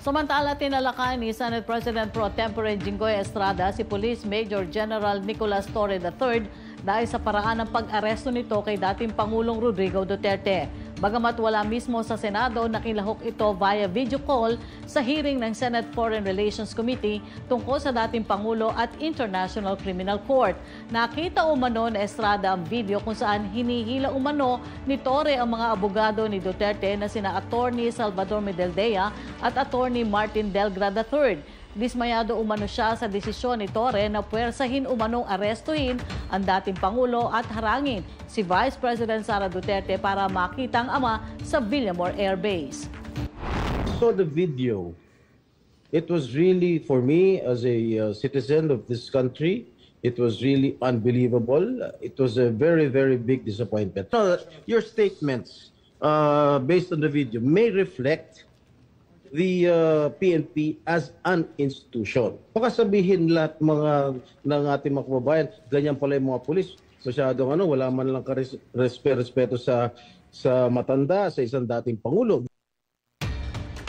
Samantala, tinalakay ni Senate President Pro Tempore Jinggoy Estrada si Police Major General Nicolas Torre III dahil sa paraan ng pag-aresto nito kay dating Pangulong Rodrigo Duterte. Bagamat wala mismo sa Senado, nakilahok ito via video call sa hearing ng Senate Foreign Relations Committee tungkol sa dating Pangulo at International Criminal Court. Nakita umano ni Estrada ang video kung saan hinihila umano ni Torre ang mga abogado ni Duterte na sina Attorney Salvador Medeldea at Attorney Martin Delgrad III. Dismayado umano siya sa desisyon ni Torre na puwersahin umanong arestuhin ang dating Pangulo at harangin si Vice President Sara Duterte para makitang ama sa Villamor Air Base. Saw the video. It was really, for me as a citizen of this country, it was really unbelievable. It was a very, very big disappointment. So, your statements based on the video may reflect the PNP as an institution. Baka sabihin lahat ng ating mga kababayan, ganyan pala yung mga pulis. Masyadong wala man lang respeto sa matanda, sa isang dating Pangulo.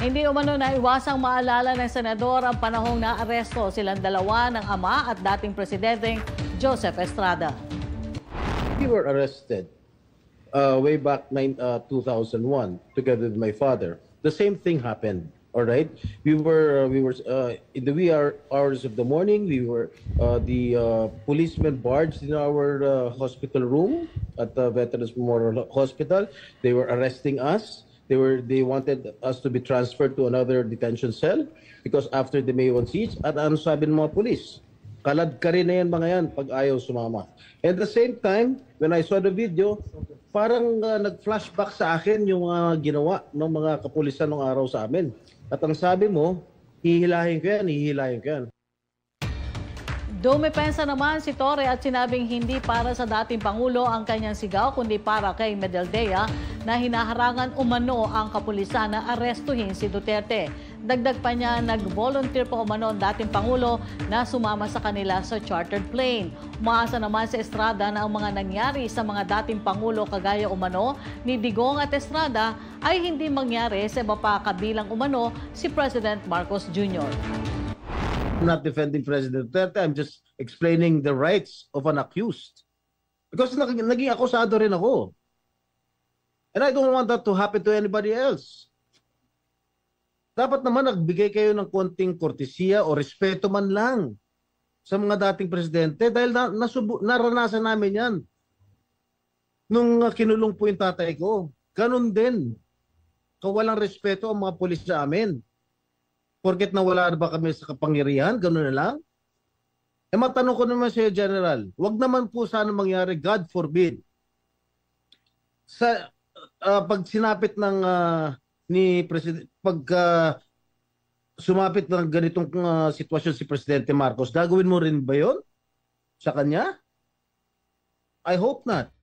Hindi umano na iwasang maalala ng senador ang panahong naaresto silang dalawa ng ama at dating presidenteng Joseph Estrada. We were arrested way back 2001 together with my father. The same thing happened. All right, we were in the wee hours of the morning. We were the policemen barged in our hospital room at the Veterans Memorial Hospital. They were arresting us. They wanted us to be transferred to another detention cell because after the May 1 siege, at ano sabi ng mga police? Kalad ka rin na yan mga yan pag ayaw sumama. At the same time, when I saw the video, parang nag-flashback sa akin yung ginawa ng mga kapulisan ng araw sa amin. At ang sabi mo, hihilahin ko yan, hihilahin ko yan. Dumipensa naman si Torre at sinabing hindi para sa dating Pangulo ang kanyang sigaw, kundi para kay Medeldea na hinaharangan umano ang kapulisan na arestuhin si Duterte. Dagdag pa niya, nag-volunteer pa umano ang dating Pangulo na sumama sa kanila sa chartered plane. Umaasa naman si Estrada na ang mga nangyari sa mga dating Pangulo kagaya umano ni Digong at Estrada ay hindi mangyari sa iba pa kabilang umano si President Marcos Jr. I'm not defending President Duterte. I'm just explaining the rights of an accused. Because naging akusado rin ako. And I don't want that to happen to anybody else. Dapat naman nagbigay kayo ng konting kortesiya o respeto man lang sa mga dating presidente dahil naranasan namin yan. Nung kinulong po yung tatay ko, ganun din. Kawalang respeto ang mga pulis sa amin. Porket nawala na ba kami sa kapangyarihan, ganun na lang? Matanong ko naman sa General, wag naman po sana mangyari, God forbid. Sa pag sinapit ng ni President, pag sumapit ng ganitong sitwasyon si Presidente Marcos, gagawin mo rin ba 'yon sa kanya? I hope not.